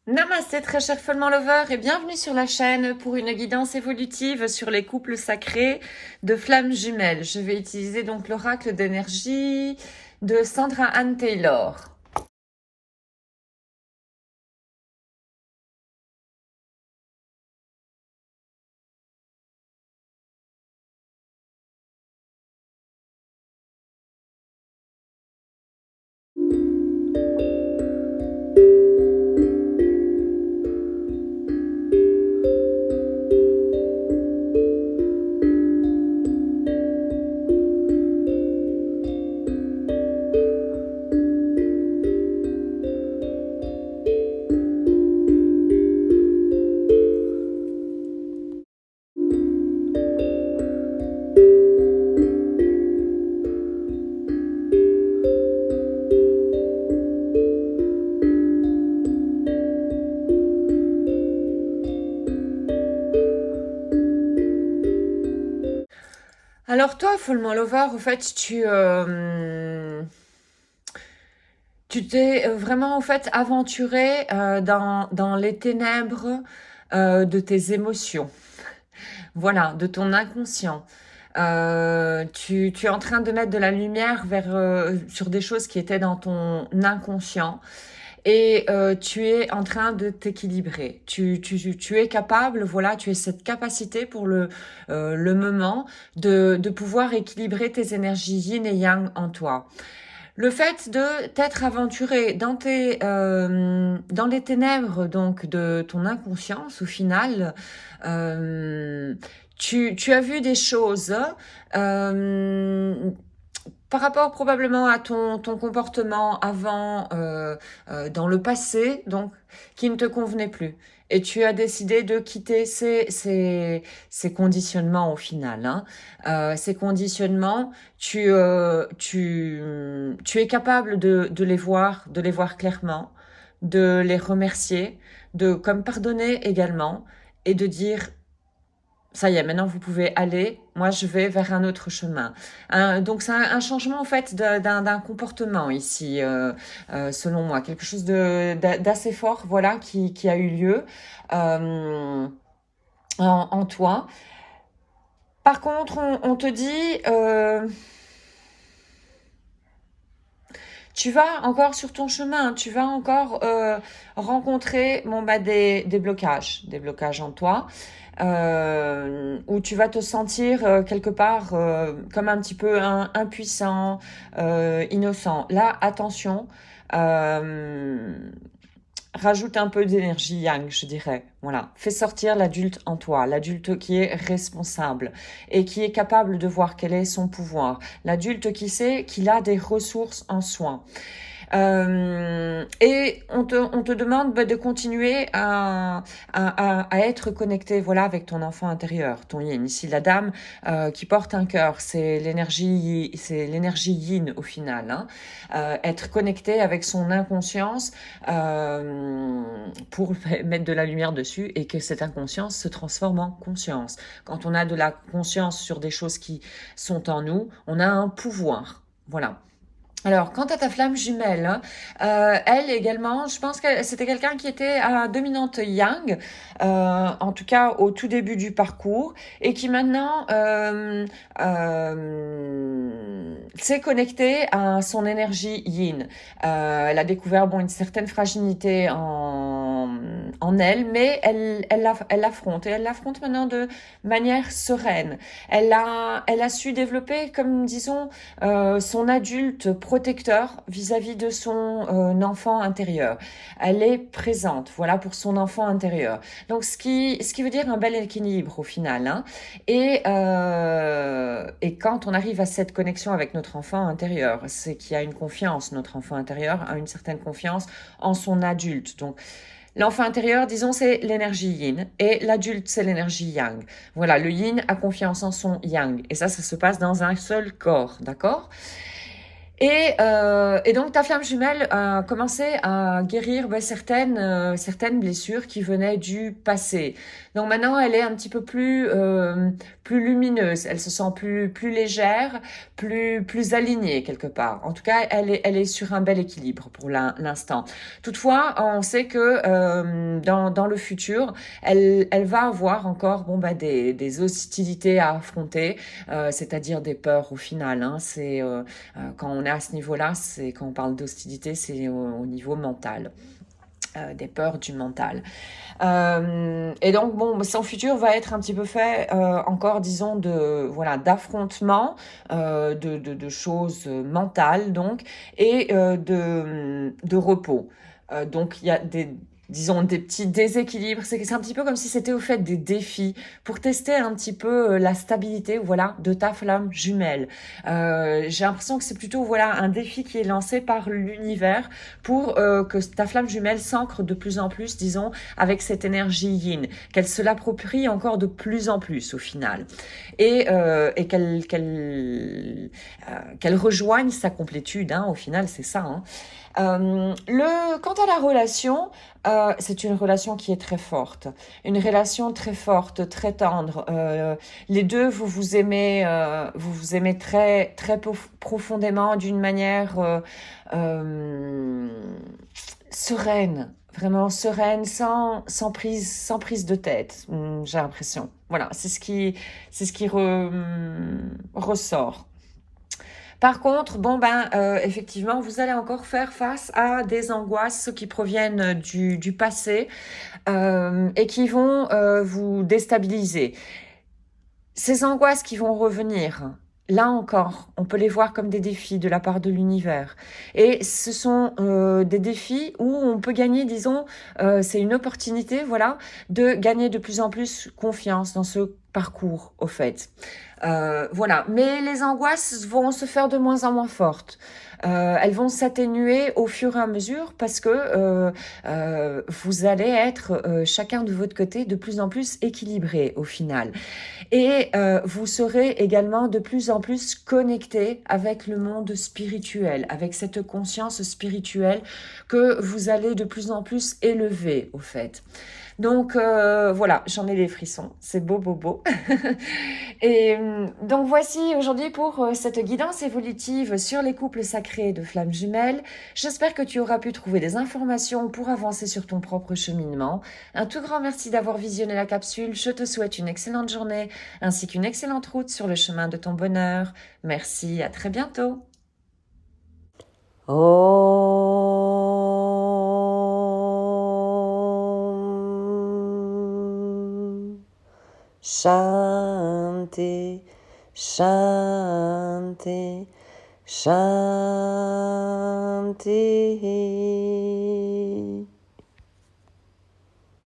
Namasté très cher Follement Lover et bienvenue sur la chaîne pour une guidance évolutive sur les couples sacrés de flammes jumelles. Je vais utiliser donc l'oracle d'énergie de Sandra Anne Taylor. Alors toi, Follement Lover, au fait, tu t'es vraiment, au fait, aventuré dans les ténèbres de tes émotions. Voilà, de ton inconscient. Tu es en train de mettre de la lumière sur des choses qui étaient dans ton inconscient et tu es en train de t'équilibrer. Tu es capable, voilà, tu as cette capacité pour le moment de pouvoir équilibrer tes énergies yin et yang en toi. Le fait de t'être aventuré dans les ténèbres donc de ton inconscience, au final, euh, tu as vu des choses euh, par rapport probablement à ton comportement avant, dans le passé, donc qui ne te convenait plus. Et tu as décidé de quitter ces conditionnements au final. Hein. Ces conditionnements, tu es capable de les voir clairement, de les remercier, de comme pardonner également, et de dire ça y est, maintenant vous pouvez aller. Moi, je vais vers un autre chemin. Donc, c'est un changement en fait d'un comportement ici, selon moi, quelque chose d'assez fort, voilà, qui a eu lieu euh, en toi. Par contre, on te dit, tu vas encore sur ton chemin, tu vas encore rencontrer des blocages en toi, où tu vas te sentir quelque part comme un petit peu impuissant, innocent. Là, attention, euh, rajoute un peu d'énergie yang, je dirais. Voilà, fais sortir l'adulte en toi, l'adulte qui est responsable et qui est capable de voir quel est son pouvoir, l'adulte qui sait qu'il a des ressources en soi. Et on te demande de continuer à être connecté, voilà, avec ton enfant intérieur, ton yin. Ici, la dame qui porte un cœur, c'est l'énergie yin au final. Hein. Être connecté avec son inconscience pour mettre de la lumière dessus et que cette inconscience se transforme en conscience. Quand on a de la conscience sur des choses qui sont en nous, on a un pouvoir. Voilà. Alors, quant à ta flamme jumelle, hein, elle également, je pense que c'était quelqu'un qui était à dominante yang, en tout cas au tout début du parcours, et qui maintenant s'est connecté à son énergie yin. Elle a découvert bon, une certaine fragilité en elle, mais elle l'affronte, et elle l'affronte maintenant de manière sereine. Elle a su développer, comme disons, son adulte protecteur vis-à-vis de son enfant intérieur. Elle est présente, voilà, pour son enfant intérieur. Donc, ce qui veut dire un bel équilibre au final. Hein. Et quand on arrive à cette connexion avec notre enfant intérieur, c'est qu'il y a une confiance. Notre enfant intérieur a une certaine confiance en son adulte. Donc, l'enfant intérieur, disons, c'est l'énergie yin et l'adulte, c'est l'énergie yang. Voilà, le yin a confiance en son yang. Et ça se passe dans un seul corps, d'accord? Et donc ta flamme jumelle a commencé à guérir certaines blessures qui venaient du passé. Donc maintenant, elle est un petit peu plus lumineuse. Elle se sent plus légère, plus alignée quelque part. En tout cas, elle est sur un bel équilibre pour l'instant. Toutefois, on sait que dans le futur, elle va avoir encore des hostilités à affronter, c'est-à-dire des peurs au final. Hein. Quand on est à ce niveau-là, c'est quand on parle d'hostilité, c'est au niveau mental. Des peurs du mental. Et donc, bon, son futur va être un petit peu fait encore, disons, d'affrontements, de choses mentales, donc, et de repos. Donc, il y a disons, des petits déséquilibres. C'est un petit peu comme si c'était au fait des défis pour tester un petit peu la stabilité, voilà, de ta flamme jumelle. J'ai l'impression que c'est plutôt, voilà, un défi qui est lancé par l'univers pour que ta flamme jumelle s'ancre de plus en plus, disons, avec cette énergie yin, qu'elle se l'approprie encore de plus en plus au final, et qu'elle rejoigne sa complétude. Hein, au final, c'est ça. Hein. Quant à la relation, c'est une relation qui est très forte, une relation très forte, très tendre. Les deux, vous vous aimez très très profondément, d'une manière euh, sereine, vraiment sereine, sans prise de tête. J'ai l'impression. Voilà, c'est ce qui ressort. Par contre, effectivement, vous allez encore faire face à des angoisses qui proviennent du passé et qui vont vous déstabiliser. Ces angoisses qui vont revenir, là encore, on peut les voir comme des défis de la part de l'univers. Et ce sont des défis où on peut gagner, disons, c'est une opportunité, voilà, de gagner de plus en plus confiance dans ce parcours, au fait. Voilà, mais les angoisses vont se faire de moins en moins fortes. Elles vont s'atténuer au fur et à mesure parce que vous allez être chacun de votre côté de plus en plus équilibré au final. Et vous serez également de plus en plus connecté avec le monde spirituel, avec cette conscience spirituelle que vous allez de plus en plus élever au fait. Donc voilà, j'en ai des frissons, c'est beau, beau, beau. Et donc voici aujourd'hui pour cette guidance évolutive sur les couples sacrés de flammes jumelles. J'espère que tu auras pu trouver des informations pour avancer sur ton propre cheminement. Un tout grand merci d'avoir visionné la capsule. Je te souhaite une excellente journée ainsi qu'une excellente route sur le chemin de ton bonheur. Merci, à très bientôt. Om Shanti, Shanti, Shanti.